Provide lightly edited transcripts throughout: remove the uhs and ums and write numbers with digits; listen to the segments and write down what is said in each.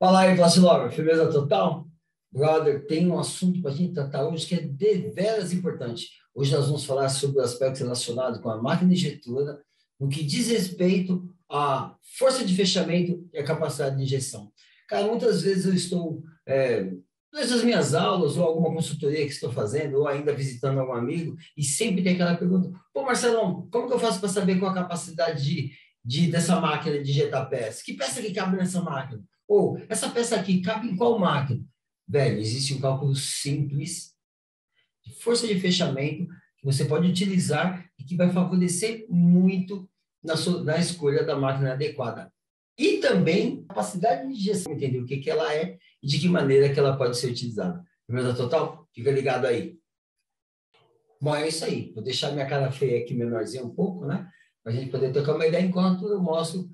Fala aí, Vacilova, firmeza total? Brother, tem um assunto para a gente tratar hoje que é deveras importante. Hoje nós vamos falar sobre o aspecto relacionado com a máquina injetora, no que diz respeito à força de fechamento e à capacidade de injeção. Cara, muitas vezes eu estou, nas minhas aulas ou alguma consultoria que estou fazendo, ou ainda visitando algum amigo, e sempre tem aquela pergunta: pô, Marcelão, como que eu faço para saber qual a capacidade dessa máquina de injetar peça? Que peça que cabe nessa máquina? Ou, essa peça aqui cabe em qual máquina? Velho, existe um cálculo simples de força de fechamento que você pode utilizar e que vai favorecer muito na escolha da máquina adequada. E também capacidade de gestão, entender o que ela é e de que maneira que ela pode ser utilizada. Beleza total? Fica ligado aí. Bom, é isso aí. Vou deixar minha cara feia aqui menorzinha um pouco, né? Para a gente poder trocar uma ideia enquanto eu mostro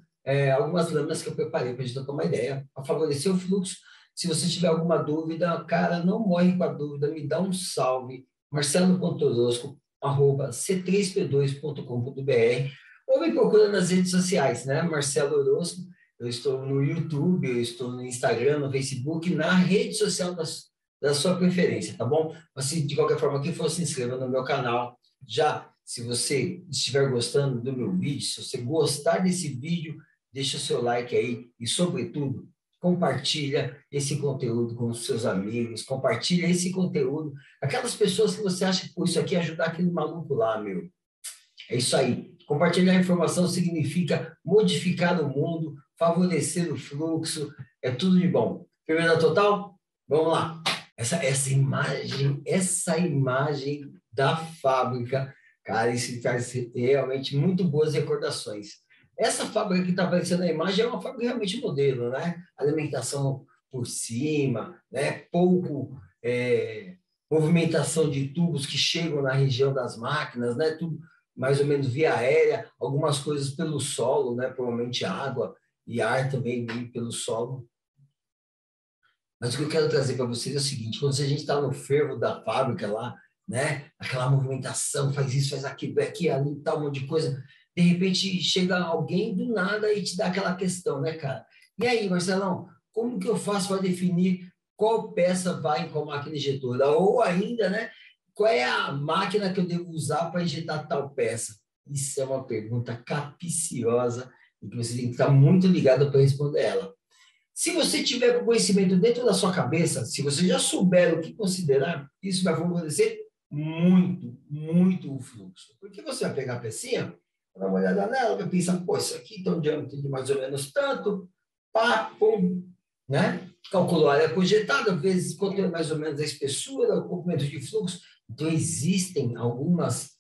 algumas lâminas que eu preparei para a gente trocar uma ideia, para favorecer o fluxo. Se você tiver alguma dúvida, cara, não morre com a dúvida, me dá um salve, marcelo.orosco@c3p2.com.br ou me procura nas redes sociais, né? Marcelo Orosco, eu estou no YouTube, eu estou no Instagram, no Facebook, na rede social da sua preferência, tá bom? Mas se de qualquer forma, quem for, se inscreva no meu canal. Já, se você estiver gostando do meu vídeo, se você gostar desse vídeo, deixa o seu like aí e, sobretudo, compartilha esse conteúdo com os seus amigos, compartilha esse conteúdo, aquelas pessoas que você acha que isso aqui ajudar aquele maluco lá, meu. É isso aí. Compartilhar a informação significa modificar o mundo, favorecer o fluxo, é tudo de bom. Firmeza total? Vamos lá. Essa imagem da fábrica, cara, isso traz realmente muito boas recordações. Essa fábrica que está aparecendo na imagem é uma fábrica realmente modelo, né? Alimentação por cima, né? Pouco movimentação de tubos que chegam na região das máquinas, né? Tudo mais ou menos via aérea, algumas coisas pelo solo, né? Provavelmente água e ar também pelo solo. Mas o que eu quero trazer para vocês é o seguinte: quando a gente está no fervo da fábrica lá, né? Aquela movimentação, faz isso, faz aquilo, aqui, ali, tal, um monte de coisa. De repente chega alguém do nada e te dá aquela questão, né, cara? E aí, Marcelão, como que eu faço para definir qual peça vai em qual máquina injetora? Ou ainda, né? Qual é a máquina que eu devo usar para injetar tal peça? Isso é uma pergunta capiciosa e que você tem que estar muito ligado para responder ela. Se você tiver com conhecimento dentro da sua cabeça, se você já souber o que considerar, isso vai favorecer muito, muito o fluxo. Porque você vai pegar a pecinha, vai dar uma olhada nela, vai pensar, pô, isso aqui tem um diâmetro de mais ou menos tanto, pá, pum, né? Calculou a área projetada, vezes quanto é mais ou menos a espessura, o comprimento de fluxo. Então, existem algumas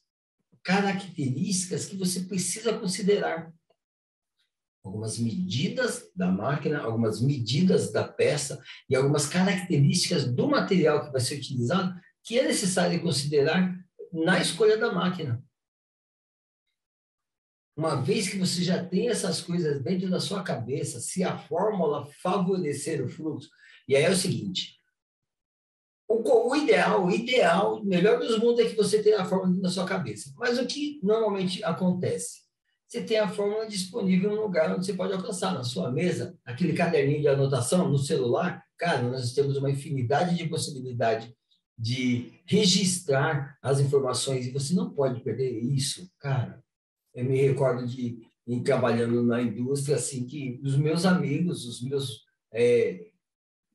características que você precisa considerar, algumas medidas da máquina, algumas medidas da peça e algumas características do material que vai ser utilizado que é necessário considerar na escolha da máquina. Uma vez que você já tem essas coisas dentro da sua cabeça, se a fórmula favorecer o fluxo, e aí é o seguinte: o ideal, o melhor dos mundos é que você tenha a fórmula na sua cabeça. Mas o que normalmente acontece? Você tem a fórmula disponível no lugar onde você pode alcançar, na sua mesa, aquele caderninho de anotação, no celular. Cara, nós temos uma infinidade de possibilidade de registrar as informações e você não pode perder isso, cara. Eu me recordo de ir trabalhando na indústria, assim, que os meus amigos, os meus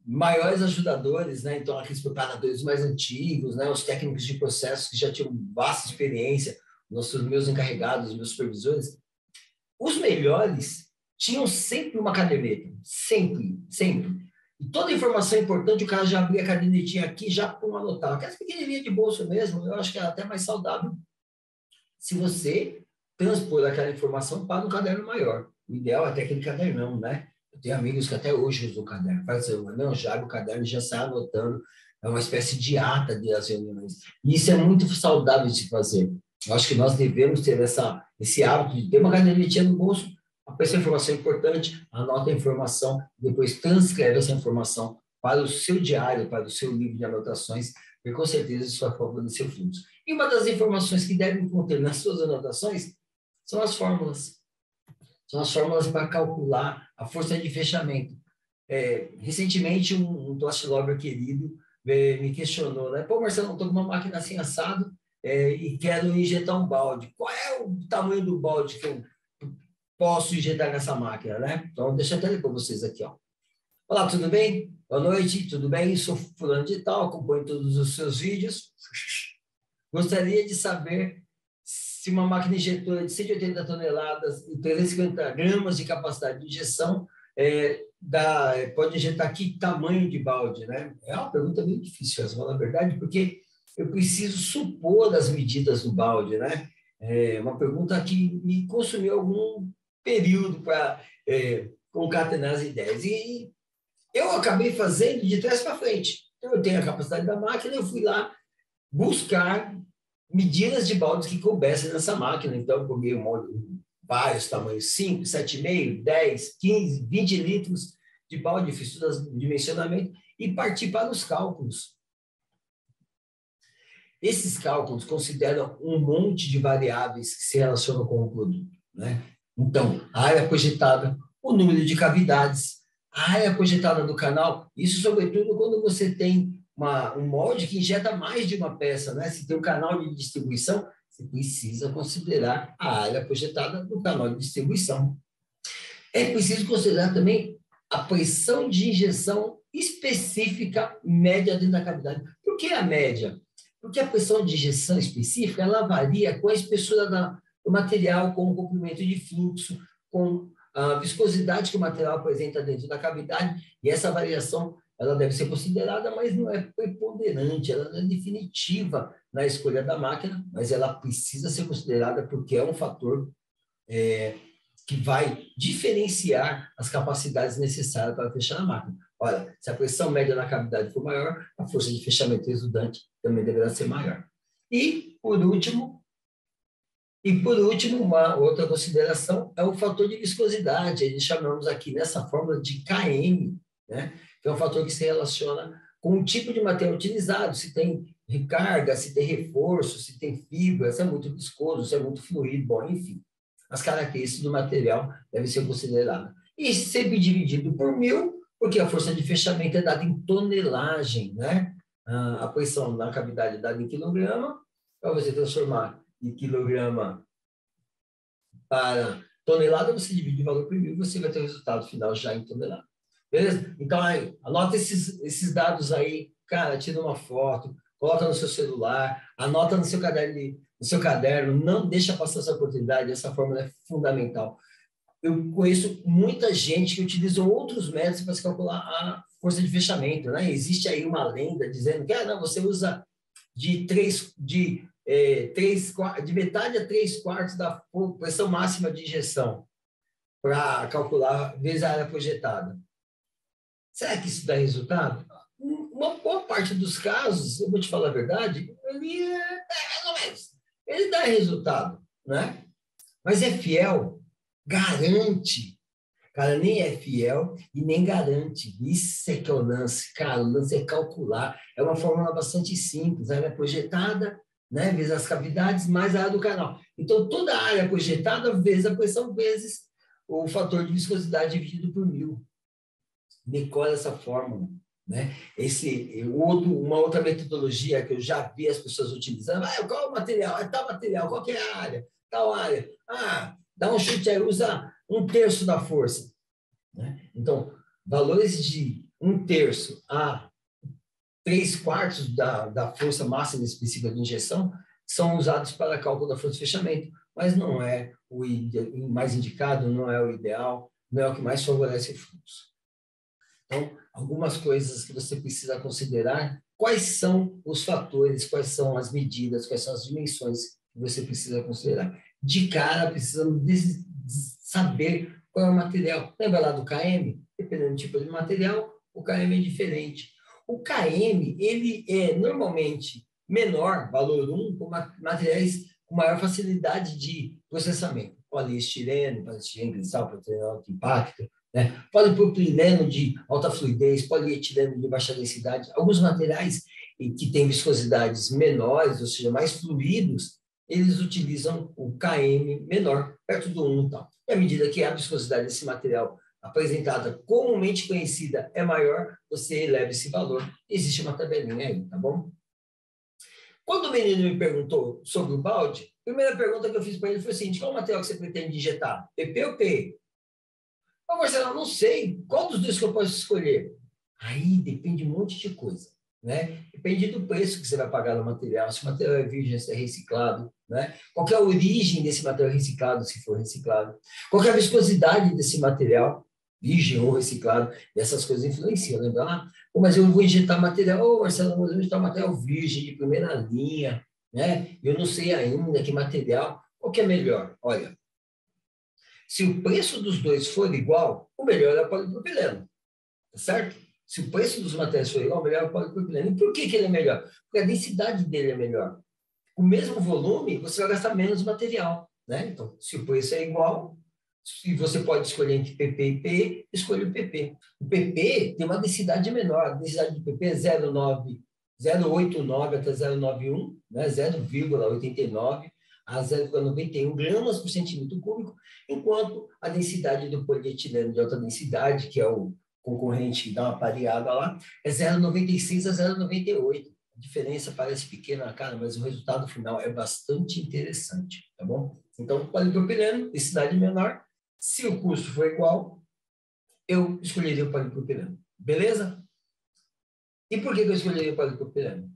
maiores ajudadores, né? Então, aqueles preparadores mais antigos, né? Os técnicos de processo que já tinham vasta experiência, meus encarregados, meus supervisores, os melhores tinham sempre uma caderneta, sempre, sempre. E toda informação importante, o cara já abria a cadernetinha aqui, já para anotar. Aquelas pequenininhas de bolso mesmo, eu acho que é até mais saudável se você transpor aquela informação para um caderno maior. O ideal é até aquele cadernão, né? Eu tenho amigos que até hoje usam o caderno. Faz assim, não, já abre o caderno e já sai anotando. É uma espécie de ata das reuniões. E isso é muito saudável de se fazer. Eu acho que nós devemos ter esse hábito de ter uma cadernetinha no bolso, aparece a informação importante, anota a informação, depois transcreve essa informação para o seu diário, para o seu livro de anotações, e com certeza isso vai favorecer o fluxo. E uma das informações que devem conter nas suas anotações são as fórmulas. São as fórmulas para calcular a força de fechamento. Recentemente, um Toast Lover querido me questionou, né? Pô, Marcelo, estou com uma máquina assim assado e quero injetar um balde. Qual é o tamanho do balde que eu posso injetar nessa máquina, né? Então, deixa eu até ler para vocês aqui, ó. Olá, tudo bem? Boa noite, tudo bem? Sou fulano de tal, acompanho todos os seus vídeos. Gostaria de saber se uma máquina injetora de 180 toneladas e 350 gramas de capacidade de injeção pode injetar que tamanho de balde, né? É uma pergunta meio difícil, essa, na verdade, porque eu preciso supor as medidas do balde, né? É uma pergunta que me consumiu algum período para concatenar as ideias. E eu acabei fazendo de trás para frente. Então, eu tenho a capacidade da máquina, eu fui lá buscar medidas de baldes que coubessem nessa máquina. Então, eu peguei vários tamanhos, 5, 7,5, 10, 15, 20 litros de balde, fiz todo o dimensionamento e parti para os cálculos. Esses cálculos consideram um monte de variáveis que se relacionam com o produto, né? Então, a área projetada, o número de cavidades, a área projetada do canal, isso sobretudo quando você tem um molde que injeta mais de uma peça, né? Se tem um canal de distribuição, você precisa considerar a área projetada do canal de distribuição. É preciso considerar também a pressão de injeção específica média dentro da cavidade. Por que a média? Porque a pressão de injeção específica ela varia com a espessura do material, com o comprimento de fluxo, com a viscosidade que o material apresenta dentro da cavidade, e essa variação ela deve ser considerada, mas não é preponderante, ela não é definitiva na escolha da máquina, mas ela precisa ser considerada porque é um fator que vai diferenciar as capacidades necessárias para fechar a máquina. Olha, se a pressão média na cavidade for maior, a força de fechamento resultante também deverá ser maior. E, por último, uma outra consideração é o fator de viscosidade. Eles chamamos aqui nessa fórmula de KM, né? Que é um fator que se relaciona com o tipo de material utilizado, se tem recarga, se tem reforço, se tem fibra, se é muito viscoso, se é muito fluido, bom, enfim. As características do material devem ser consideradas. E sempre dividido por 1000, porque a força de fechamento é dada em tonelagem, né? A pressão na cavidade é dada em quilograma, para você transformar de quilograma para tonelada, você divide o valor por 1000, você vai ter o resultado final já em tonelada. Beleza? Então, aí, anota esses dados aí, cara, tira uma foto, coloca no seu celular, anota no seu caderno, não deixa passar essa oportunidade, essa fórmula é fundamental. Eu conheço muita gente que utiliza outros métodos para se calcular a força de fechamento, né? Existe aí uma lenda dizendo que não, você usa de metade a 3/4 da pressão máxima de injeção para calcular vezes a área projetada. Será que isso dá resultado? Uma boa parte dos casos, eu vou te falar a verdade, ele mais ou menos. Ele dá resultado, né? Mas é fiel? Garante. Cara, nem é fiel e nem garante. Isso é que é o lance. Cara, o lance é calcular. É uma fórmula bastante simples. A área projetada, né, vezes as cavidades, mais a área do canal. Então, toda a área projetada vezes a pressão, vezes o fator de viscosidade dividido por 1000. Decore essa fórmula, né? Uma outra metodologia que eu já vi as pessoas utilizando, qual é o material? Tal material, qual que é a área? Tal área. Dá um chute aí, usa 1/3 da força, né? Então, valores de 1/3 a 3/4 da força máxima específica de injeção são usados para cálculo da força de fechamento, mas não é o mais indicado, não é o ideal, não é o que mais favorece o fluxo. Então, algumas coisas que você precisa considerar, quais são os fatores, quais são as medidas, quais são as dimensões que você precisa considerar. De cara, precisamos saber qual é o material. Lembra lá do KM? Dependendo do tipo de material, o KM é diferente. O KM, ele é normalmente menor, valor 1, com materiais com maior facilidade de processamento. Poliestireno, cristal, poliestireno alto impacto, né? Polipropileno de alta fluidez, polietileno de baixa densidade. Alguns materiais que têm viscosidades menores, ou seja, mais fluidos, eles utilizam o KM menor, perto do 1 e tal. E à medida que a viscosidade desse material apresentada comumente conhecida é maior, você eleva esse valor. Existe uma tabelinha aí, tá bom? Quando o menino me perguntou sobre o balde, a primeira pergunta que eu fiz para ele foi assim: qual material que você pretende injetar? PP ou PE? Ah, Marcelo, eu não sei. Qual dos dois que eu posso escolher? Aí depende de um monte de coisa, né? Depende do preço que você vai pagar no material, se o material é virgem, se é reciclado, né? Qual é a origem desse material reciclado, se for reciclado? Qual é a viscosidade desse material, virgem ou reciclado? E essas coisas influenciam, lembra? Mas eu vou injetar material, Marcelo, eu vou injetar material virgem, de primeira linha, né? Eu não sei ainda que material, qual que é melhor? Olha, se o preço dos dois for igual, o melhor é o polipropileno, tá certo? Se o preço dos materiais for igual, o melhor é o polipropileno. E por que ele é melhor? Porque a densidade dele é melhor. O mesmo volume, você vai gastar menos material, né? Então, se o preço é igual, e você pode escolher entre PP e PE, escolha o PP. O PP tem uma densidade menor. A densidade do PP é 0,89 até 0,91, né? 0,89 a 0,91 gramas por centímetro cúbico, enquanto a densidade do polietileno de alta densidade, que é o concorrente que dá uma pareada lá, é 0,96 a 0,98. A diferença parece pequena, cara, mas o resultado final é bastante interessante, tá bom? Então, polipropileno, densidade menor. Se o custo for igual, eu escolheria o polipropileno. Beleza? E por que eu escolheria o polipropileno?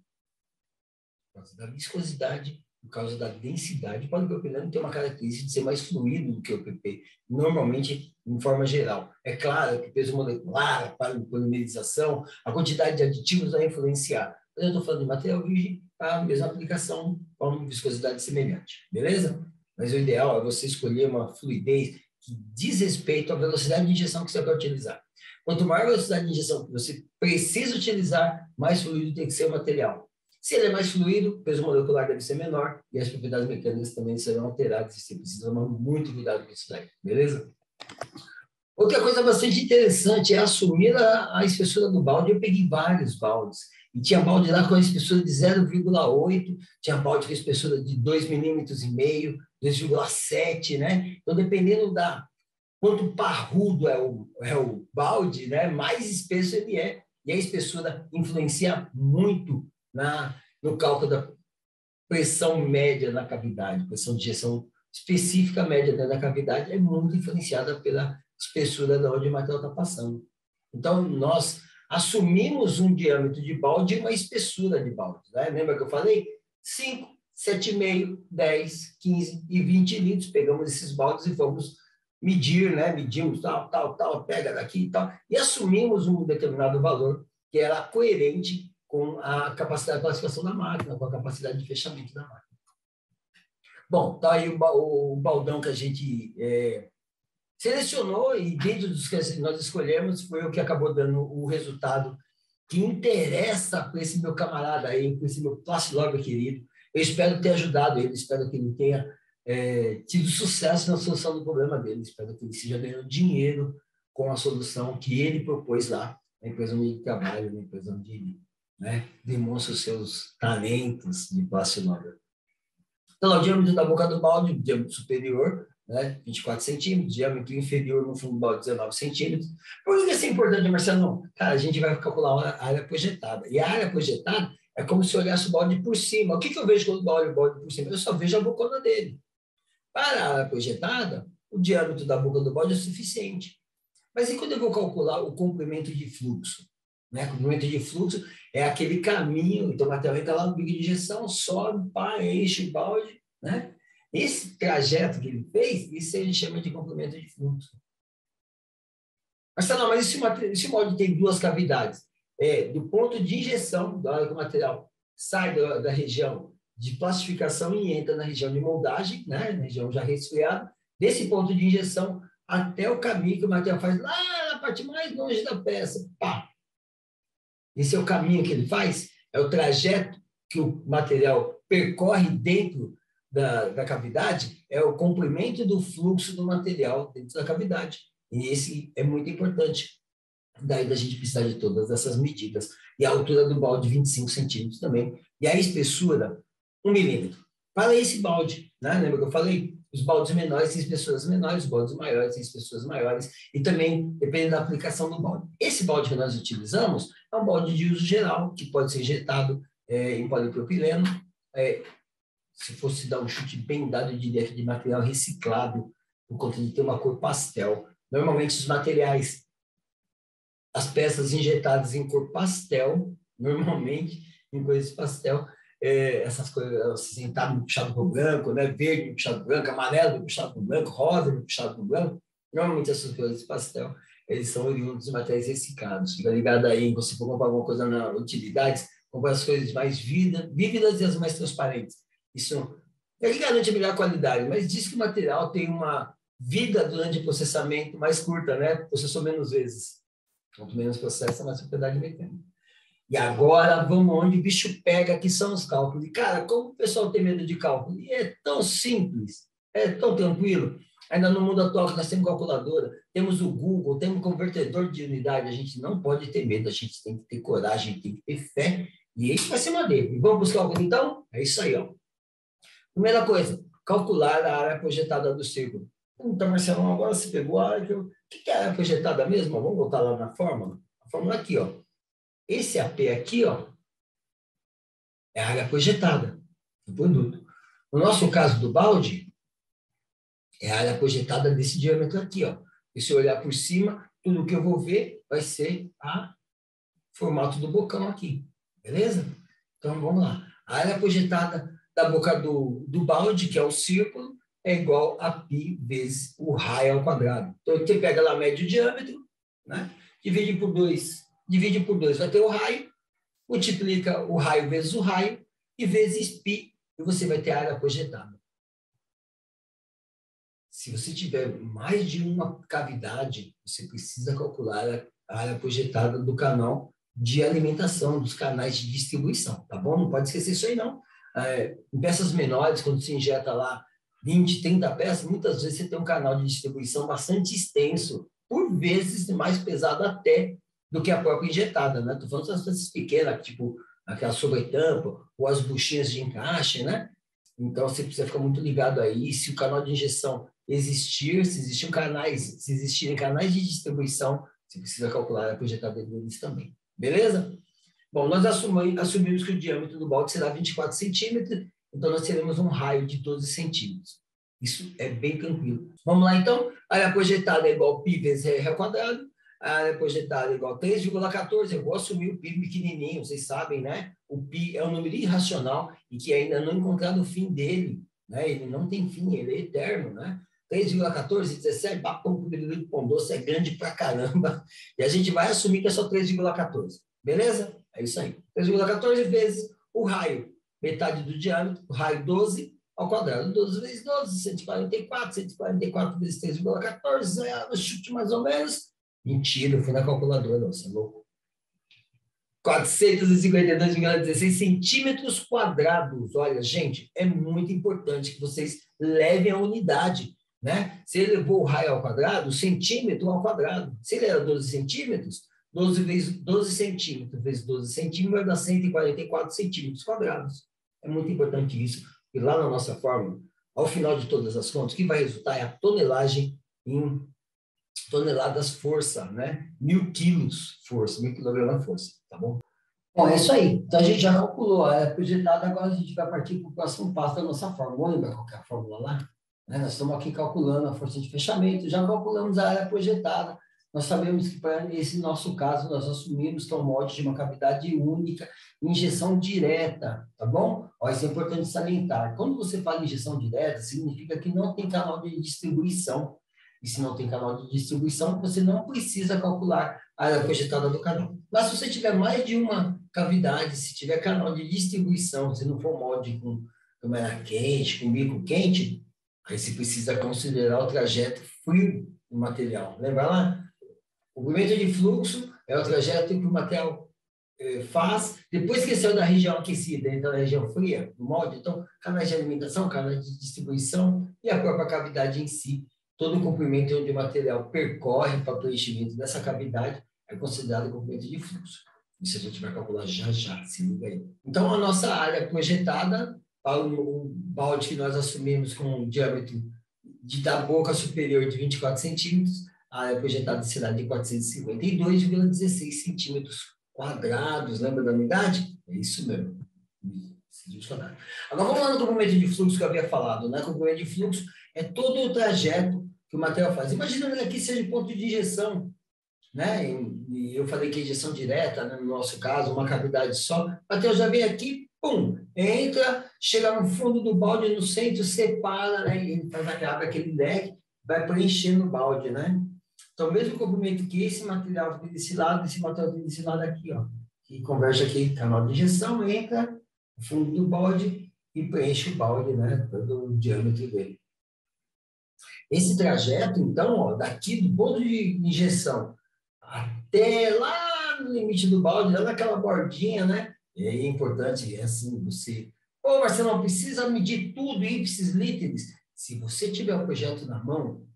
Por causa da viscosidade, por causa da densidade. O polipropileno tem uma característica de ser mais fluido do que o PP, normalmente, em forma geral. É claro que o peso molecular, a polimerização, a quantidade de aditivos vai influenciar. Mas eu estou falando de material virgem, a mesma aplicação com uma viscosidade semelhante. Beleza? Mas o ideal é você escolher uma fluidez que diz respeito à velocidade de injeção que você vai utilizar. Quanto maior a velocidade de injeção que você precisa utilizar, mais fluido tem que ser o material. Se ele é mais fluido, o peso molecular deve ser menor e as propriedades mecânicas também serão alteradas. Você precisa tomar muito cuidado com isso daí, beleza? Outra coisa bastante interessante é assumir a espessura do balde. Eu peguei vários baldes. E tinha balde lá com a espessura de 0,8, tinha balde com a espessura de 2,5 milímetros, 2,7, né? Então, dependendo da quanto parrudo é o balde, né, mais espesso ele é. E a espessura influencia muito no cálculo da pressão média na cavidade. Pressão de injeção específica média dentro da cavidade é muito influenciada pela espessura de onde o material está passando. Então, nós assumimos um diâmetro de balde e uma espessura de balde. Né? Lembra que eu falei? 5, 7,5, 10, 15 e 20 litros. Pegamos esses baldes e vamos medir, né? Medimos tal, pega daqui e tal. E assumimos um determinado valor que era coerente com a capacidade de classificação da máquina, com a capacidade de fechamento da máquina. Bom, tá aí o baldão que a gente selecionou e dentro dos que nós escolhemos foi o que acabou dando o resultado que interessa para esse meu camarada aí, para esse meu Plastilog querido. Eu espero ter ajudado ele, espero que ele tenha tido sucesso na solução do problema dele, espero que ele esteja ganhando dinheiro com a solução que ele propôs lá na empresa onde ele trabalha, na empresa onde ele demonstra os seus talentos de Plastilog. Então, o diâmetro da boca do balde, o diâmetro superior, 24 centímetros, diâmetro inferior no fundo do balde, 19 centímetros. Por que isso é importante, Marcelo? Cara, a gente vai calcular a área projetada. E a área projetada é como se eu olhasse o balde por cima. O que eu vejo quando eu olho o balde por cima? Eu só vejo a bocona dele. Para a área projetada, o diâmetro da boca do balde é suficiente. Mas e quando eu vou calcular o comprimento de fluxo? O comprimento de fluxo é aquele caminho, então o material entra lá no bico de injeção, sobe, enche o balde, né? Esse trajeto que ele fez, isso a gente chama de comprimento de fluxo. Mas e se o balde tem duas cavidades? Do ponto de injeção, da hora que o material sai da região de plastificação e entra na região de moldagem, na região já resfriada, desse ponto de injeção até o caminho que o material faz lá na parte mais longe da peça. Pá! Esse é o caminho que ele faz, é o trajeto que o material percorre dentro da cavidade, é o comprimento do fluxo do material dentro da cavidade. E esse é muito importante. Daí a gente precisar de todas essas medidas. E a altura do balde, 25 centímetros também. E a espessura, 1 milímetro. Para esse balde, lembra que eu falei? Os baldes menores têm espessuras menores, os baldes maiores têm espessuras maiores, e também depende da aplicação do balde. Esse balde que nós utilizamos é um balde de uso geral, que pode ser injetado em polipropileno. Se fosse dar um chute bem dado, eu diria que de material reciclado, por conta de ter uma cor pastel. Normalmente, os materiais, as peças injetadas em cor pastel, normalmente, em cores pastel, essas coisas, assim, tá puxado para o branco, né? Verde puxado para o branco, amarelo puxado para o branco, rosa puxado para o branco. Normalmente, essas cores de pastel, eles são oriundos de materiais reciclados. Fica ligado aí, você for comprar alguma coisa na utilidades, comprar as coisas mais vívidas e as mais transparentes. Isso é que garante a melhor qualidade, mas diz que o material tem uma vida durante o processamento mais curta, né? Processou menos vezes. Quanto menos processa, mais propriedade mecânica. E agora vamos onde o bicho pega, que são os cálculos. E, cara, como o pessoal tem medo de cálculo? E é tão simples, é tão tranquilo. Ainda no mundo atual que nós temos calculadora, temos o Google, temos convertedor de unidade, a gente não pode ter medo, a gente tem que ter coragem, tem que ter fé, e esse vai ser maneiro. E vamos buscar o então? É isso aí, ó. Primeira coisa, calcular a área projetada do círculo. Então, Marcelão, agora você pegou a área. O que é a área projetada mesmo? Vamos voltar lá na fórmula? A fórmula aqui, ó. Esse AP aqui, ó, é a área projetada do produto. No nosso caso do balde, é a área projetada desse diâmetro aqui, ó. E se eu olhar por cima, tudo que eu vou ver vai ser o formato do bocão aqui. Beleza? Então, vamos lá. A área projetada da boca do balde, que é o círculo, é igual a π vezes o raio ao quadrado. Então, você pega lá, mede o diâmetro, né? Divide por 2, vai ter o raio, multiplica o raio vezes o raio, e vezes π, e você vai ter a área projetada. Se você tiver mais de uma cavidade, você precisa calcular a área projetada do canal de alimentação, dos canais de distribuição, tá bom? Não pode esquecer isso aí, não. Em peças menores, quando se injeta lá 20, 30 peças, muitas vezes você tem um canal de distribuição bastante extenso, por vezes mais pesado até do que a própria injetada, né? Estou falando das peças pequenas, tipo aquela sobretampa, ou as buchinhas de encaixe, né? Então, você precisa ficar muito ligado aí. Se o canal de injeção existir, se existirem canais de distribuição, você precisa calcular a projetada deles também. Beleza? Bom, nós assumimos que o diâmetro do balde será 24 centímetros, então nós teremos um raio de 12 centímetros. Isso é bem tranquilo. Vamos lá, então? A área projetada é igual a π vezes r ao quadrado. A área projetada é igual a 3,14. Eu vou assumir o π pequenininho, vocês sabem, né? O π é um número irracional e que ainda não encontraram o fim dele, né? Ele não tem fim, ele é eterno, né? 3,14, 17, pão doce é grande pra caramba. E a gente vai assumir que é só 3,14. Beleza? É isso aí. 3,14 vezes o raio, metade do diâmetro, o raio 12 ao quadrado. 12 vezes 12, 144. 144 vezes 3,14, é chute mais ou menos. Mentira, eu fui na calculadora, você é louco. 452,16 centímetros quadrados. Olha, gente, é muito importante que vocês levem a unidade, né? Se ele levou o raio ao quadrado, centímetro ao quadrado. Se ele era 12 centímetros, 12 vezes 12 centímetros vezes 12 centímetros vai dar 144 centímetros quadrados. É muito importante isso. E lá na nossa fórmula, ao final de todas as contas, o que vai resultar é a tonelagem em toneladas força, né? 1.000 quilos força, 1.000 quilogramas força, tá bom? Bom, é isso aí. Então, a gente já calculou a área projetada, agora a gente vai partir para o próximo passo da nossa fórmula. Vamos lembrar qual que é a fórmula lá? Nós estamos aqui calculando a força de fechamento, já calculamos a área projetada. Nós sabemos que, para esse nosso caso, nós assumimos que é um molde de uma cavidade única, injeção direta, tá bom? Ó, isso é importante salientar. Quando você fala em injeção direta, significa que não tem canal de distribuição. E se não tem canal de distribuição, você não precisa calcular a área projetada do canal. Mas se você tiver mais de uma cavidade, se tiver canal de distribuição, se não for molde com câmara quente, com bico quente, aí você precisa considerar o trajeto frio do material. Lembra lá? O movimento de fluxo é o trajeto que o material faz depois que saiu da região aquecida, então na região fria, do molde. Então, canais de alimentação, canais de distribuição e a própria cavidade em si. Todo o comprimento onde o material percorre para o preenchimento dessa cavidade é considerado comprimento de fluxo. Isso a gente vai calcular já, se liga aí. Então, a nossa área projetada, para o balde que nós assumimos com um diâmetro da boca superior de 24 centímetros, a área projetada será de 452,16 centímetros quadrados. Lembra da unidade? É isso mesmo. Agora, vamos lá no comprimento de fluxo que eu havia falado, né? O comprimento de fluxo é todo o trajeto que o material faz. Imagina que aqui seja ponto de injeção, né? E eu falei que injeção direta, né? No nosso caso, uma cavidade só. O material já vem aqui, pum, entra, chega no fundo do balde, no centro, separa, né? E ele abre aquele leque, vai preenchendo o balde, né? Então, mesmo comprimento que esse material vem desse lado, esse material vem desse lado aqui, ó. Que converge aqui, canal de injeção, entra no fundo do balde e preenche o balde, né? Todo o diâmetro dele. Esse trajeto, então, ó, daqui do ponto de injeção até lá no limite do balde, lá naquela bordinha, né? É importante, é assim, você... Ô, Marcelo, não precisa medir tudo, ipsis literis. Se você tiver o projeto na mão,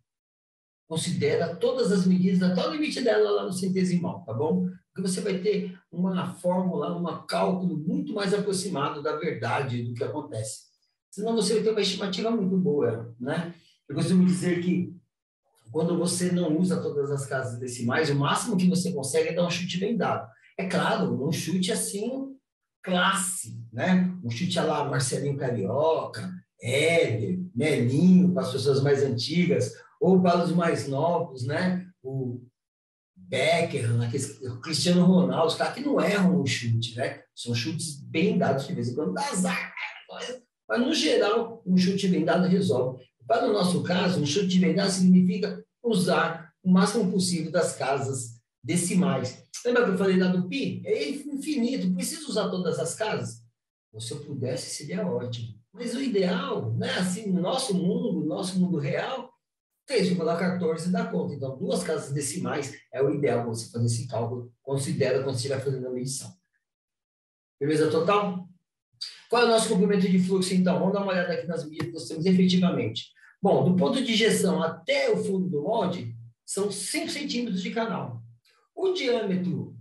considera todas as medidas até o limite dela lá no centesimal, tá bom? Porque você vai ter uma fórmula, um cálculo muito mais aproximado da verdade do que acontece. Senão você vai ter uma estimativa muito boa, né? Eu costumo dizer que quando você não usa todas as casas decimais, o máximo que você consegue é dar um chute bem dado. É claro, um chute assim, classe, né? Um chute lá Marcelinho Carioca, Éder, Melinho, para as pessoas mais antigas, ou para os mais novos, né? O Becker, o Cristiano Ronaldo, os caras que não erram o chute, né? São chutes bem dados, de vez em quando dá azar, mas no geral, um chute bem dado resolve. Para o nosso caso, um chute bem dado significa usar o máximo possível das casas decimais. Lembra que eu falei lá do pi? É infinito, precisa usar todas as casas? Se eu pudesse, seria ótimo. Mas o ideal, né? Assim, no nosso mundo real, 3,14 dá conta. Então, duas casas decimais é o ideal para você fazer esse cálculo. Considera quando você estiver fazendo a medição. Beleza total? Qual é o nosso comprimento de fluxo, então? Vamos dar uma olhada aqui nas medidas que nós temos efetivamente. Bom, do ponto de injeção até o fundo do molde, são 5 centímetros de canal. O diâmetro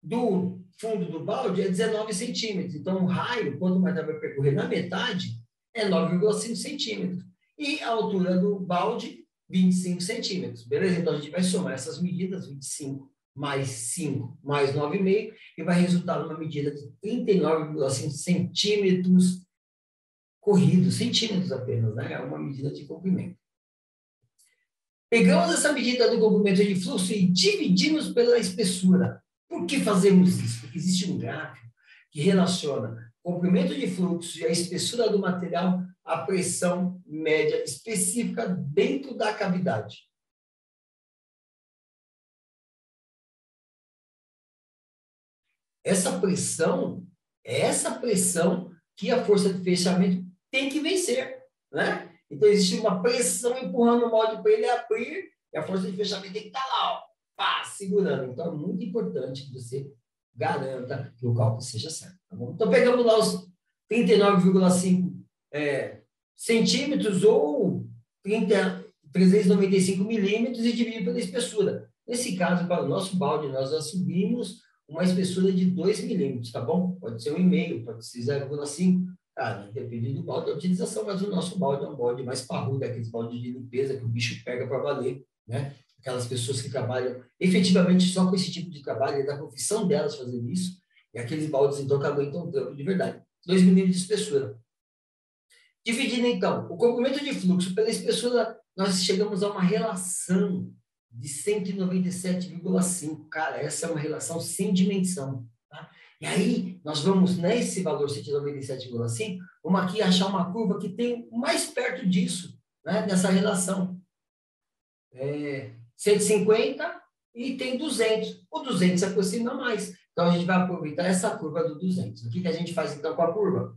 do fundo do balde é 19 centímetros. Então, o raio, quando o material vai percorrer na metade, é 9,5 centímetros. E a altura do balde, 25 centímetros. Beleza? Então, a gente vai somar essas medidas, 25 mais 5 mais 9,5, e vai resultar numa medida de 39,5 centímetros corridos, centímetros apenas, né? É uma medida de comprimento. Pegamos essa medida do comprimento de fluxo e dividimos pela espessura. Por que fazemos isso? Porque existe um gráfico que relaciona o comprimento de fluxo e a espessura do material à pressão média específica dentro da cavidade. Essa pressão é essa pressão que a força de fechamento tem que vencer, né? Então, existe uma pressão empurrando o molde para ele abrir e a força de fechamento tem que estar lá, ó, pá, segurando. Então, é muito importante que você garanta que o cálculo seja certo, tá bom? Então, pegamos lá os 39,5 centímetros ou 395 milímetros e dividimos pela espessura. Nesse caso, para o nosso balde, nós assumimos uma espessura de 2 milímetros, tá bom? Pode ser 1,5, pode ser 0,5. Cara, depende do balde da utilização, mas o nosso balde é um balde mais parrudo, aqueles baldes de limpeza que o bicho pega para valer, né? Aquelas pessoas que trabalham efetivamente só com esse tipo de trabalho, é da profissão delas fazer isso, e aqueles baldes, então, que aguentam um trampo de verdade. 2 milímetros de espessura. Dividindo, então, o comprimento de fluxo pela espessura, nós chegamos a uma relação de 197,5. Cara, essa é uma relação sem dimensão. Tá? E aí, nós vamos, nesse valor 197,5, vamos aqui achar uma curva que tem mais perto disso, né, nessa relação. 150 e tem 200. O 200 se aproxima mais. Então, a gente vai aproveitar essa curva do 200. O que a gente faz, então, com a curva?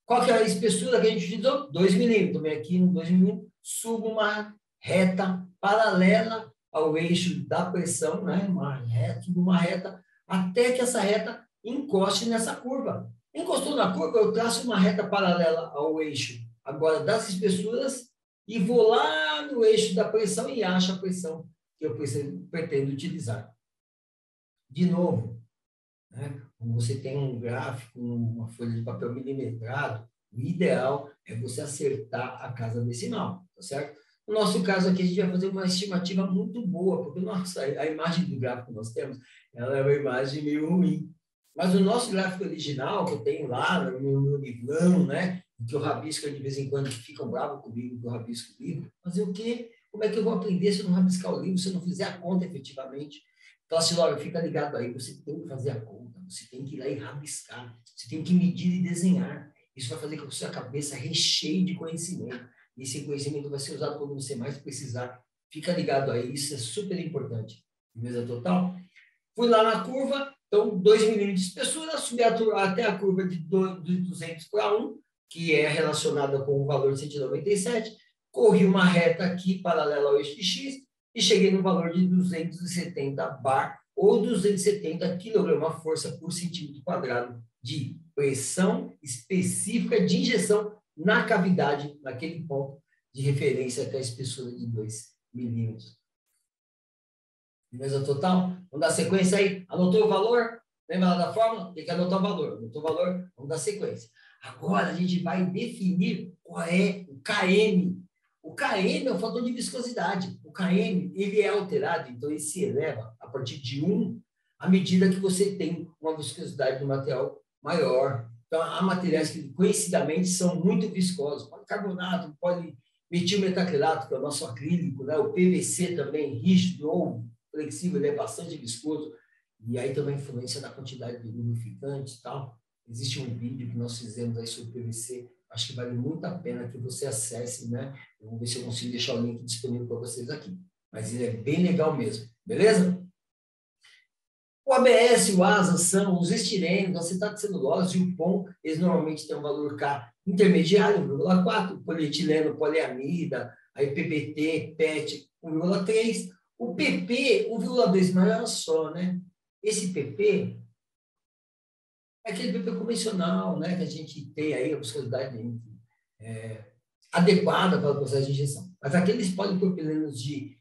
Qual que é a espessura que a gente utilizou? 2 milímetros. Também aqui no 2 milímetros, subo uma reta paralela ao eixo da pressão, né? Subo uma reta, até que essa reta encoste nessa curva. Encostou na curva, eu traço uma reta paralela ao eixo agora das espessuras e vou lá no eixo da pressão e acho a pressão que eu pretendo utilizar. De novo, né? Quando você tem um gráfico, uma folha de papel milimetrado, o ideal é você acertar a casa decimal, tá certo? No nosso caso aqui, a gente vai fazer uma estimativa muito boa, porque nossa, a imagem do gráfico que nós temos, ela é uma imagem meio ruim. Mas o nosso gráfico original, que eu tenho lá no meu livrão, né, que eu rabisco de vez em quando, que ficam bravos comigo, que eu rabisco o livro, fazer o quê? Como é que eu vou aprender se eu não rabiscar o livro, se eu não fizer a conta efetivamente? Então, assim, olha, fica ligado aí, você tem que fazer a conta, você tem que ir lá e rabiscar, você tem que medir e desenhar. Isso vai fazer com que a sua cabeça recheie de conhecimento. E esse conhecimento vai ser usado quando você mais precisar. Fica ligado aí, isso é super importante. Beleza total? Fui lá na curva, então 2 milímetros de espessura, subi até a curva de 200 para 1, que é relacionada com o valor de 197, corri uma reta aqui paralela ao eixo de X e cheguei no valor de 270 bar ou 270 kgf por centímetro quadrado de pressão específica de injeção na cavidade, naquele ponto de referência até a espessura de 2 milímetros. Beleza total? Vamos dar sequência aí? Anotou o valor? Lembra lá da fórmula? Tem que anotar o valor. Anotou o valor? Vamos dar sequência. Agora a gente vai definir qual é o KM. O KM é o fator de viscosidade. O KM, ele é alterado, então ele se eleva a partir de 1 à medida que você tem uma viscosidade do material maior. Então, há materiais que conhecidamente são muito viscosos. Policarbonato, metilmetacrilato, que é o nosso acrílico, né? O PVC também, rígido ou flexível, ele é bastante viscoso. E aí também influência na quantidade de lubrificante e tal. Existe um vídeo que nós fizemos aí sobre PVC, acho que vale muito a pena que você acesse, né? Eu vou ver se eu consigo deixar o link disponível para vocês aqui. Mas ele é bem legal mesmo, beleza? O ABS, o ASA são os estirenos, o acetato de celulose e o POM, eles normalmente têm um valor K intermediário, 1,4, o polietileno, poliamida, aí PPT, PET, 1,3, o PP, 1,2, mas olha só, né? Esse PP é aquele PP convencional, né? Que a gente tem aí a viscosidade adequada para o processo de injeção. Mas aqueles polipropilenos de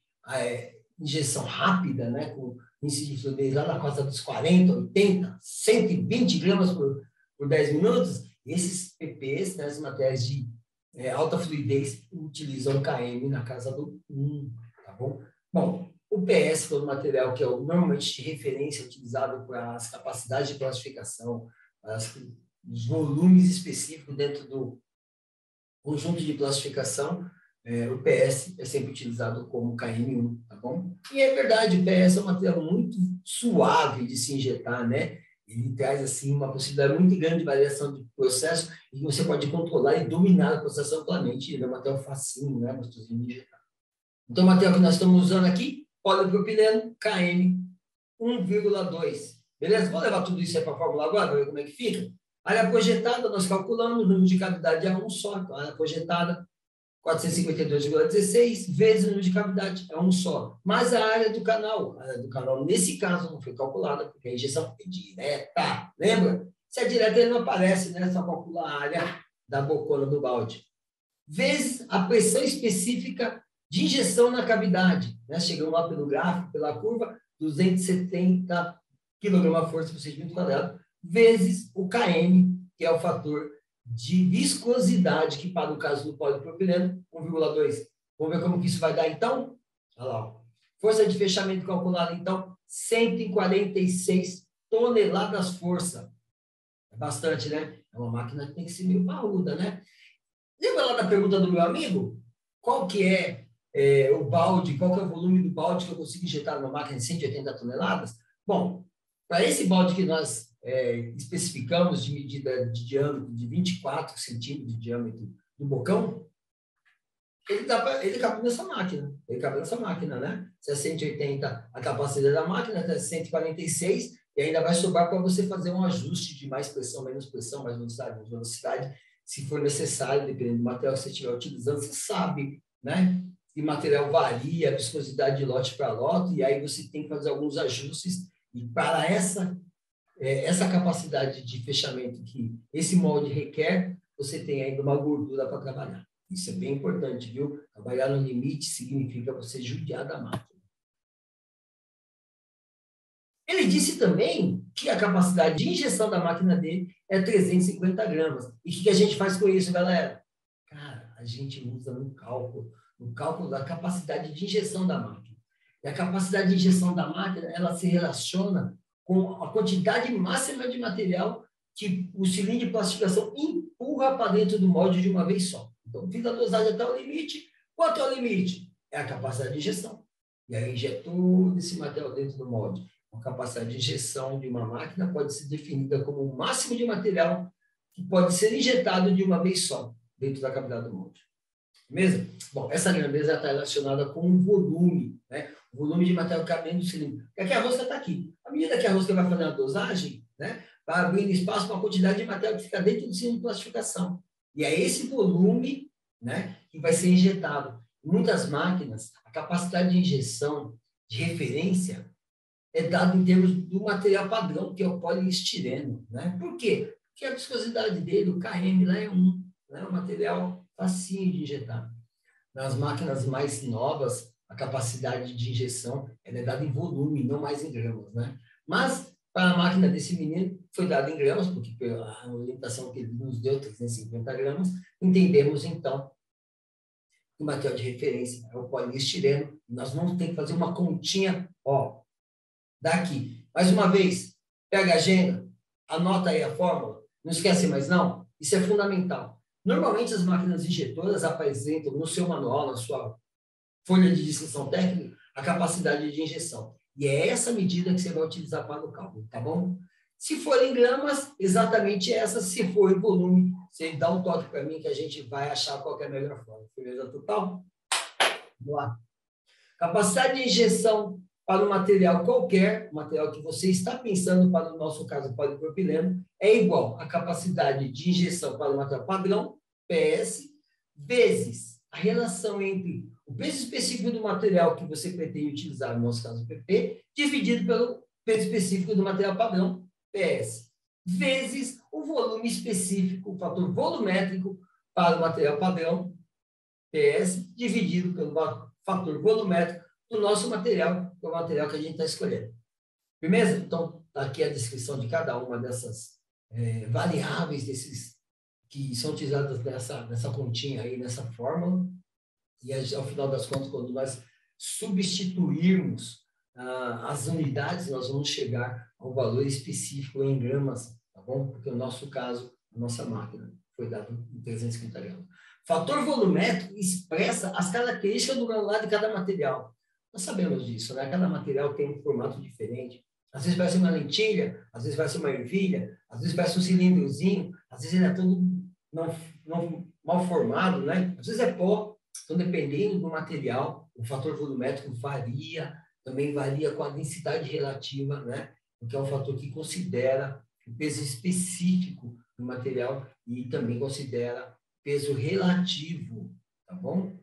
injeção rápida, né? Com índice de fluidez lá na casa dos 40, 80, 120 gramas por 10 minutos, esses PPs, né, as matérias de alta fluidez, utilizam KM na casa do 1, tá bom? Bom, o PS foi um material que é normalmente de referência utilizado para as capacidades de classificação, os volumes específicos dentro do conjunto de classificação. O PS é sempre utilizado como KM1, tá bom? E é verdade, o PS é um material muito suave de se injetar, né? Ele traz, assim, uma possibilidade muito grande de variação de processo e você pode controlar e dominar o processo amplamente. Ele é um material facinho, né? Gostosinho de injetar. Então, o material que nós estamos usando aqui, polipropileno, KM 1,2. Beleza? Vou levar tudo isso aí para a fórmula agora, para ver como é que fica. Área projetada, nós calculamos, o número de cavidade é 1 só, então a área projetada 452,16 vezes o número de cavidade, é 1 só. Mas a área do canal, nesse caso, não foi calculada, porque a injeção é direta. Lembra? Se é direta, ele não aparece, né? Só calcula a área da bocona do balde. Vezes a pressão específica de injeção na cavidade. Né? Chegamos lá pelo gráfico, pela curva, 270 kgf por centímetro quadrado, vezes o KM, que é o fator de viscosidade, que para o caso do polipropileno, 1,2. Vamos ver como que isso vai dar, então? Olha lá. Força de fechamento calculada, então, 146 toneladas força. É bastante, né? É uma máquina que tem que ser meio parruda, né? Lembra lá da pergunta do meu amigo? Qual que é o balde, qual que é o volume do balde que eu consigo injetar numa máquina de 180 toneladas? Bom, para esse balde que nós especificamos de medida de diâmetro de 24 centímetros de diâmetro do bocão, ele cabe nessa máquina. Ele cabe nessa máquina, né? Se é 180 a capacidade da máquina, até 146, e ainda vai sobrar para você fazer um ajuste de mais pressão, menos velocidade, menos velocidade, se for necessário, dependendo do material que você estiver utilizando, você sabe, né? E material varia, a viscosidade de lote para lote, e aí você tem que fazer alguns ajustes, e para essa capacidade de fechamento que esse molde requer, você tem ainda uma gordura para trabalhar. Isso é bem importante, viu? Trabalhar no limite significa você judiar da máquina. Ele disse também que a capacidade de injeção da máquina dele é 350 gramas. E o que a gente faz com isso, galera? Cara, a gente usa no cálculo. no cálculo da capacidade de injeção da máquina. E a capacidade de injeção da máquina, ela se relaciona com a quantidade máxima de material que o cilindro de plastificação empurra para dentro do molde de uma vez só. Então, fiz a dosagem até o limite. Quanto é o limite? É a capacidade de injeção. E aí injeta todo esse material dentro do molde. A capacidade de injeção de uma máquina pode ser definida como o máximo de material que pode ser injetado de uma vez só dentro da cavidade do molde. Beleza? Bom, essa grandeza está relacionada com o volume, né? O volume de material que cabe dentro do cilindro. Porque aqui a rosca está aqui. À medida que a rosca vai fazer a dosagem, né, vai abrindo espaço para a quantidade de material que fica dentro do cilindro de plastificação. E é esse volume, né, que vai ser injetado. Em muitas máquinas, a capacidade de injeção de referência é dada em termos do material padrão, que é o poliestireno. Né? Por quê? Porque a viscosidade dele, o km lá é 1, né? Um material facinho de injetar. Nas máquinas mais novas, a capacidade de injeção ela é dada em volume, não mais em gramas. Né? Mas, para a máquina desse menino, foi dada em gramas, porque pela orientação que ele nos deu, 350 gramas, entendemos, então, que o material de referência é o poliestireno. Nós vamos ter que fazer uma continha, ó, daqui. Mais uma vez, pega a agenda, anota aí a fórmula, não esquece mais não, isso é fundamental. Normalmente as máquinas injetoras apresentam no seu manual, na sua folha de descrição técnica, a capacidade de injeção. E é essa medida que você vai utilizar para o cálculo, tá bom? Se for em gramas, exatamente essa. Se for em volume, você dá um toque para mim que a gente vai achar qual que é a melhor forma. Firmeza total? Vamos lá. Capacidade de injeção para um material qualquer, o material que você está pensando, para o nosso caso polipropileno, é igual à capacidade de injeção para o material padrão, PS, vezes a relação entre o peso específico do material que você pretende utilizar, no nosso caso PP, dividido pelo peso específico do material padrão, PS, vezes o volume específico, o fator volumétrico para o material padrão, PS, dividido pelo fator volumétrico do nosso material, que é o material que a gente está escolhendo. Firmeza? Então, está aqui a descrição de cada uma dessas variáveis, desses que são utilizadas nessa continha aí, nessa fórmula. E ao final das contas, quando nós substituirmos as unidades, nós vamos chegar ao valor específico em gramas, tá bom? Porque no nosso caso, a nossa máquina foi dada em 350 gramas. Fator volumétrico expressa as características do granulado de cada material. Nós sabemos disso, né? Cada material tem um formato diferente. Às vezes vai ser uma lentilha, às vezes vai ser uma ervilha, às vezes vai ser um cilindrozinho, às vezes ele é todo não mal formado, né? Às vezes é pó. Então, dependendo do material, o fator volumétrico varia, também varia com a densidade relativa, né? Porque é um fator que considera o peso específico do material e também considera peso relativo, tá bom?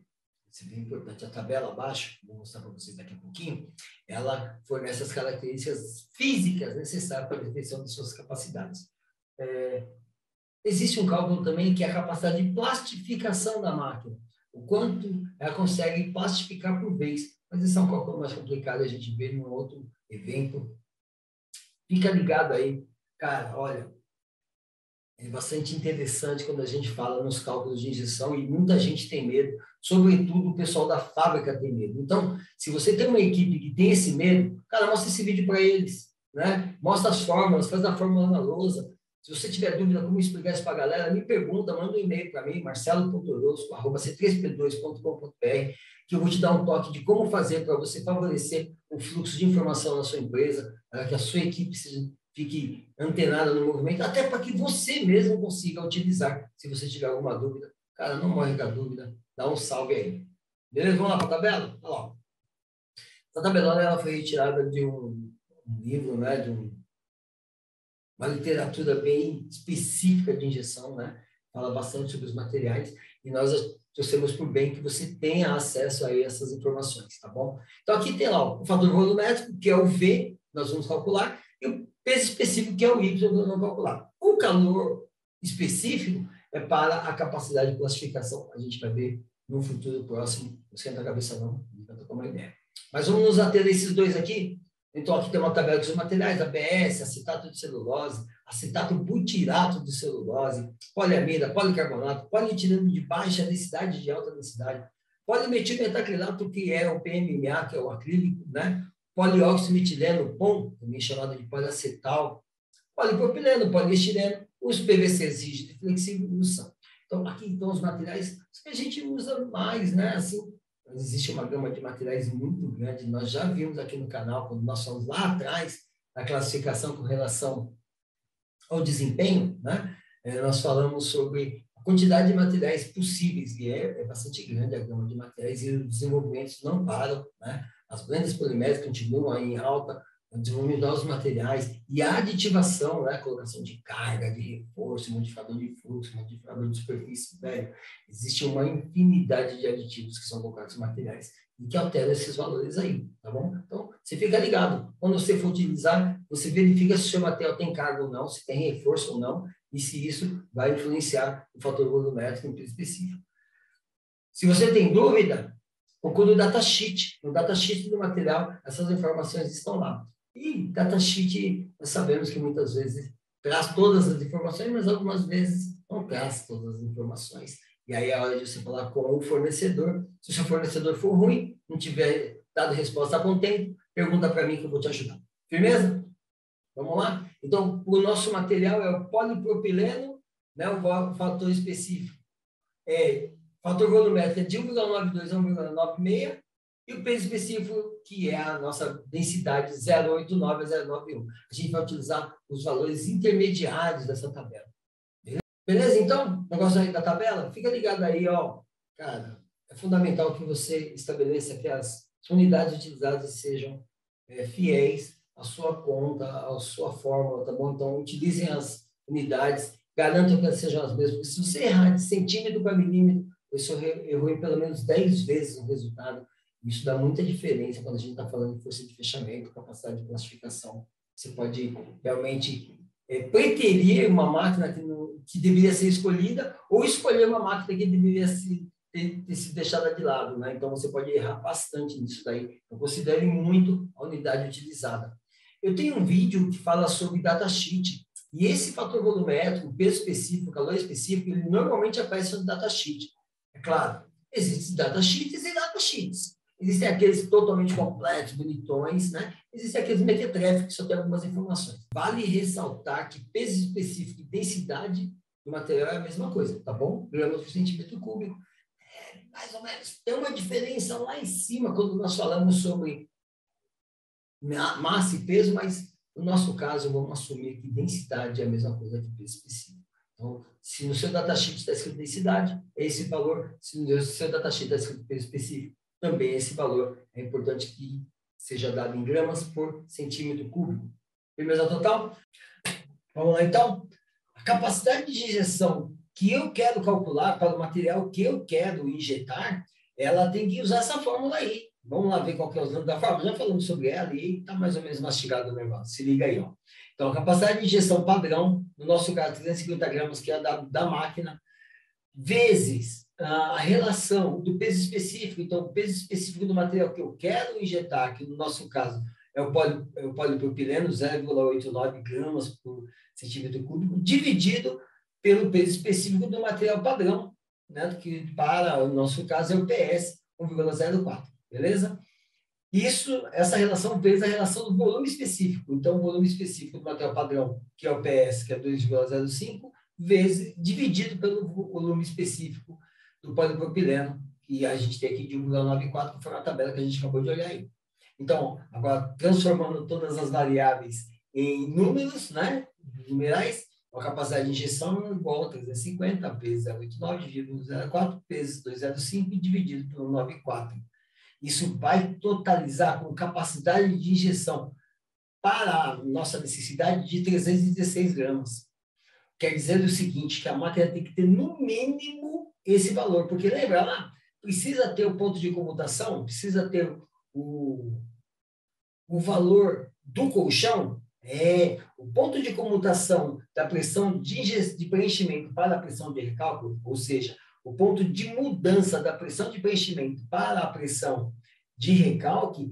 Isso é bem importante. A tabela abaixo, vou mostrar para vocês daqui a pouquinho, ela fornece as características físicas necessárias para a definição de suas capacidades. Existe um cálculo também que é a capacidade de plastificação da máquina, o quanto ela consegue plastificar por vez. Mas esse é um cálculo mais complicado, a gente vê num outro evento. Fica ligado aí. Cara, olha, é bastante interessante quando a gente fala nos cálculos de injeção e muita gente tem medo, sobretudo o pessoal da fábrica tem medo. Então, se você tem uma equipe que tem esse medo, cara, mostra esse vídeo para eles, né? Mostra as fórmulas, faz a fórmula na lousa. Se você tiver dúvida como explicar isso para a galera, me pergunta, manda um e-mail para mim, marcelo.orosco@c3p2.com.br, que eu vou te dar um toque de como fazer para você favorecer o fluxo de informação na sua empresa, para que a sua equipe fique antenada no movimento, até para que você mesmo consiga utilizar. Se você tiver alguma dúvida, cara, não morre com a dúvida, dá um salve aí. Beleza? Vamos lá para a tabela? Olha lá. Essa tabelona ela foi retirada de um livro, né, de uma literatura bem específica de injeção, né? Fala bastante sobre os materiais e nós torcemos por bem que você tenha acesso a essas informações, tá bom? Então, aqui tem lá o fator volumétrico, que é o V, nós vamos calcular, e o peso específico, que é o Y, que nós vamos calcular. O calor específico é para a capacidade de classificação. A gente vai ver no futuro próximo. Não esquenta a cabeça não, não com uma ideia. Mas vamos nos ater a esses dois aqui. Então, aqui tem uma tabela dos materiais, ABS, acetato de celulose, acetato butirato de celulose, poliamida, policarbonato, polietileno de baixa densidade e de alta densidade, Polimetilmetacrilato, que é o PMMA, que é o acrílico, né? Polióximetileno, POM, também chamado de poliacetal, polipropileno, poliestireno, os PVCs rígidos e flexíveis não são. Então, aqui estão os materiais que a gente usa mais, né? Assim, existe uma gama de materiais muito grande. Nós já vimos aqui no canal, quando nós fomos lá atrás, a classificação com relação ao desempenho, né? Nós falamos sobre a quantidade de materiais possíveis, e é bastante grande a gama de materiais, e os desenvolvimentos não param, né? As blendas poliméricas continuam aí em alta, desenvolvimento de novos materiais, e a aditivação, né? Colocação de carga, de reforço, modificador de fluxo, modificador de superfície, velho. Existe uma infinidade de aditivos que são colocados nos materiais e que alteram esses valores aí, tá bom? Então, você fica ligado. Quando você for utilizar, você verifica se o seu material tem carga ou não, se tem reforço ou não, e se isso vai influenciar o fator volumétrico em peso específico. Se você tem dúvida, procure o datasheet. No datasheet do material, essas informações estão lá. E datasheet, nós sabemos que muitas vezes traz todas as informações, mas algumas vezes não traz todas as informações. E aí é hora de você falar com o fornecedor. Se o seu fornecedor for ruim, não tiver dado resposta a contento, pergunta para mim que eu vou te ajudar. Firmeza? Vamos lá? Então, o nosso material é o polipropileno, né? O fator específico fator volumétrico é de 1,92 a 1,96, e o peso específico, que é a nossa densidade 0,89 a 0,91. A gente vai utilizar os valores intermediários dessa tabela. Beleza? Então, negócio aí da tabela, fica ligado aí, ó. Cara, é fundamental que você estabeleça que as unidades utilizadas sejam fiéis à sua conta, à sua fórmula, tá bom? Então, utilizem as unidades, garantam que elas sejam as mesmas. Se você errar de centímetro para milímetro, você errou em pelo menos 10 vezes o resultado. Isso dá muita diferença quando a gente está falando de força de fechamento, capacidade de classificação. Você pode realmente preterir uma máquina que deveria ser escolhida ou escolher uma máquina que deveria ter sido deixada de lado, né? Então, você pode errar bastante nisso daí. Então, considere muito a unidade utilizada. Eu tenho um vídeo que fala sobre datasheet, e esse fator volumétrico, peso específico, calor específico, ele normalmente aparece no datasheet. É claro, existem datasheets e datasheets. Existem aqueles totalmente completos, bonitões, né? Existem aqueles mequetrefes que só tem algumas informações. Vale ressaltar que peso específico e densidade do material é a mesma coisa, tá bom? Gramas por centímetro cúbico. Mais ou menos. Tem uma diferença lá em cima quando nós falamos sobre massa e peso, mas no nosso caso, vamos assumir que densidade é a mesma coisa que peso específico. Então, se no seu datasheet está escrito densidade, é esse valor. Se no seu datasheet está escrito peso específico, também esse valor. É importante que seja dado em gramas por centímetro cúbico. Firmeza total? Vamos lá, então. A capacidade de injeção que eu quero calcular para o material que eu quero injetar, ela tem que usar essa fórmula aí. Vamos lá ver qual que é o nome da fórmula. Já falamos sobre ela e está mais ou menos mastigado o negócio. Se liga aí, ó. Então, a capacidade de injeção padrão, no nosso caso, 350 gramas, que é a da máquina, vezes a relação do peso específico. Então, o peso específico do material que eu quero injetar, que no nosso caso é o polipropileno, 0,89 gramas por centímetro cúbico, dividido pelo peso específico do material padrão, né, que para o nosso caso é o PS, 1,04, beleza? Essa relação vezes a relação do volume específico. Então, o volume específico do material padrão, que é o PS, que é 2,05, vezes, dividido pelo volume específico do polipropileno, que a gente tem aqui de 1,94, que foi a tabela que a gente acabou de olhar aí. Então, agora, transformando todas as variáveis em números, né, numerais, a capacidade de injeção é igual a 350 vezes 0,89 dividido por 0,4 vezes 2,05 dividido por 9,4. Isso vai totalizar com capacidade de injeção para a nossa necessidade de 316 gramas. Quer dizer o seguinte, que a máquina tem que ter no mínimo esse valor, porque lembra lá, precisa ter o ponto de comutação, precisa ter o valor do colchão, o ponto de comutação da pressão de preenchimento para a pressão de recálculo, ou seja, o ponto de mudança da pressão de preenchimento para a pressão de recalque,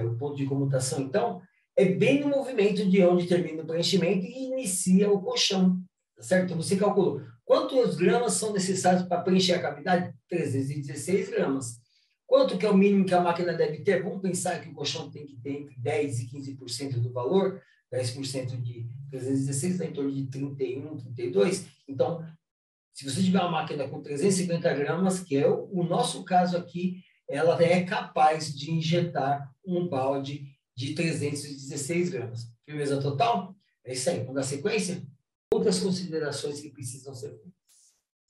o ponto de comutação, então, é bem no movimento de onde termina o preenchimento e inicia o colchão. Tá certo? Então, você calculou quantos gramas são necessários para preencher a cavidade? 316 gramas. Quanto que é o mínimo que a máquina deve ter? Vamos pensar que o colchão tem que ter entre 10% e 15% do valor. 10% de 316 está em torno de 31, 32. Então, se você tiver uma máquina com 350 gramas, que é o nosso caso aqui, ela é capaz de injetar um balde de 316 gramas. Firmeza total? É isso aí. Vamos dar sequência? Outras considerações que precisam ser feitas.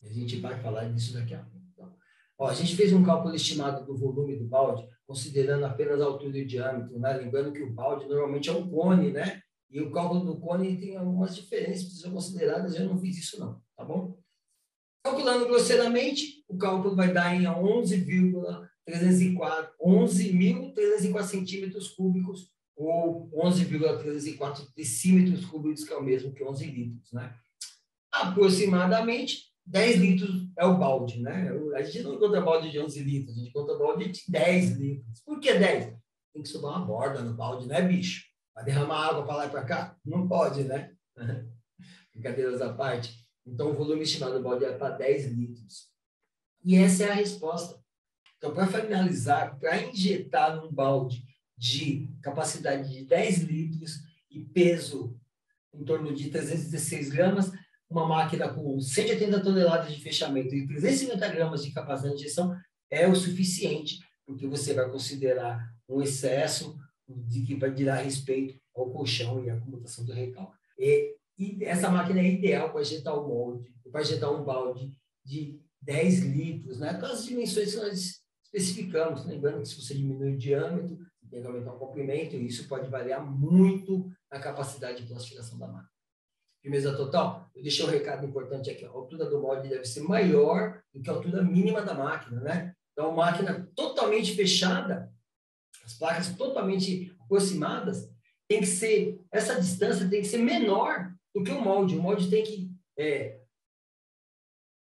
A gente vai falar disso daqui a pouco. Então, ó, a gente fez um cálculo estimado do volume do balde, considerando apenas a altura e o diâmetro, né? Lembrando que o balde normalmente é um cone, né? E o cálculo do cone tem algumas diferenças que precisam ser consideradas. Eu não fiz isso não, tá bom? Calculando grosseiramente, o cálculo vai dar em 11.304 centímetros cúbicos, ou 11,304 decímetros cúbicos, que é o mesmo que 11 litros, né? Aproximadamente 10 litros é o balde, né? A gente não encontra balde de 11 litros, a gente encontra balde de 10 litros. Por que 10? Tem que sobrar uma borda no balde, né, bicho? Vai derramar água para lá e para cá? Não pode, né? Brincadeiras à parte. Então, o volume estimado do balde é para 10 litros. E essa é a resposta. Então, para finalizar, para injetar num balde de capacidade de 10 litros e peso em torno de 316 gramas, uma máquina com 180 toneladas de fechamento e 350 gramas de capacidade de injeção é o suficiente, porque você vai considerar um excesso de que vai dar respeito ao colchão e à comutação do recalque. E essa máquina é ideal para injetar o molde, para injetar um balde de 10 litros, né? Com as dimensões que nós especificamos. Lembrando que se você diminui o diâmetro, você tem que aumentar o comprimento, e isso pode variar muito na capacidade de plastificação da máquina. Firmeza total? Eu deixei um recado importante aqui. A altura do molde deve ser maior do que a altura mínima da máquina, né? Então, a máquina totalmente fechada, as placas totalmente aproximadas, tem que ser, essa distância tem que ser menor do que o molde. O molde tem que,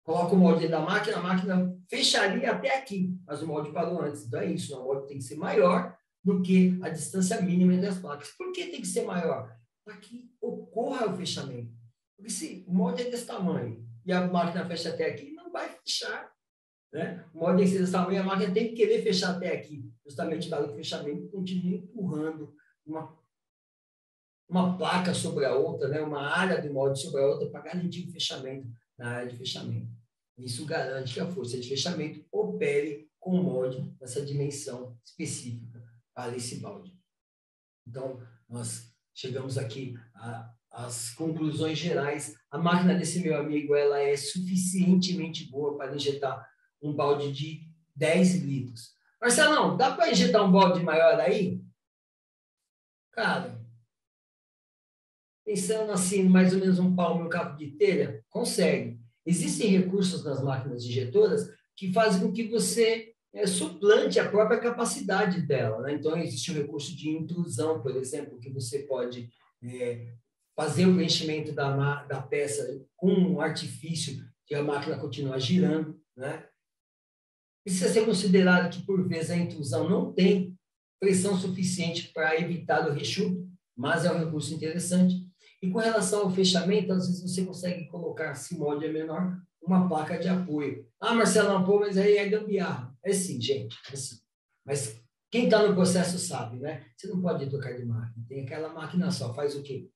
coloca o molde dentro da máquina, a máquina fecharia até aqui, mas o molde parou antes. Então é isso, o molde tem que ser maior do que a distância mínima entre as placas. Por que tem que ser maior? Para que ocorra o fechamento. Porque se o molde é desse tamanho e a máquina fecha até aqui, não vai fechar. Né? O molde tem que ser desse tamanho, a máquina tem que querer fechar até aqui, justamente para que o fechamento continue empurrando uma placa sobre a outra, né? Uma área do molde sobre a outra, para garantir o fechamento na área de fechamento. Isso garante que a força de fechamento opere com o molde nessa dimensão específica para esse balde. Então, nós chegamos aqui às conclusões gerais. A máquina desse meu amigo, ela é suficientemente boa para injetar um balde de 10 litros. Marcelão, dá para injetar um balde maior aí? Cara, pensando assim, mais ou menos um palmo e um capo de telha, consegue. Existem recursos nas máquinas injetoras que fazem com que você suplante a própria capacidade dela, né? Então, existe o recurso de intrusão, por exemplo, que você pode fazer o preenchimento da peça com um artifício que a máquina continua girando, né? Precisa ser considerado que, por vezes, a intrusão não tem pressão suficiente para evitar o rechute, mas é um recurso interessante. E com relação ao fechamento, às vezes você consegue colocar, se o molde é menor, uma placa de apoio. Ah, Marcelo, pô, mas aí é gambiarra. É sim, gente, é sim. Mas quem está no processo sabe, né? Você não pode trocar de máquina. Tem aquela máquina só. Faz o quê?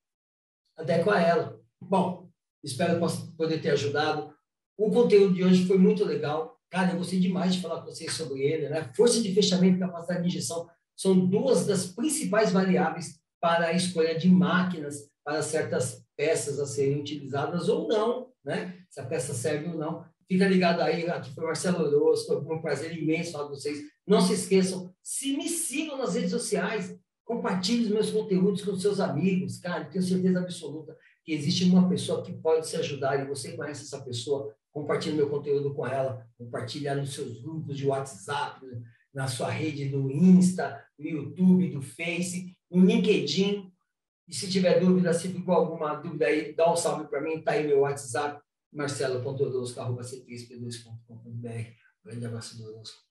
Adequa ela. Bom, espero poder ter ajudado. O conteúdo de hoje foi muito legal. Cara, eu gostei demais de falar com vocês sobre ele, né? Força de fechamento e capacidade de injeção são duas das principais variáveis para a escolha de máquinas para certas peças a serem utilizadas ou não, né? Se a peça serve ou não. Fica ligado aí, aqui foi o Marcelo Orozco, foi um prazer imenso falar com vocês. Não se esqueçam, se me sigam nas redes sociais, compartilhe os meus conteúdos com seus amigos, cara, eu tenho certeza absoluta que existe uma pessoa que pode se ajudar e você conhece essa pessoa, compartilhe meu conteúdo com ela, compartilhe nos seus grupos de WhatsApp, na sua rede do Insta, do YouTube, do Face, no LinkedIn. E se tiver dúvida, se ficou alguma dúvida aí, dá um salve para mim, tá aí meu WhatsApp, marcelo.orozco@c3p2.com.br. Grande abraço do Orozco.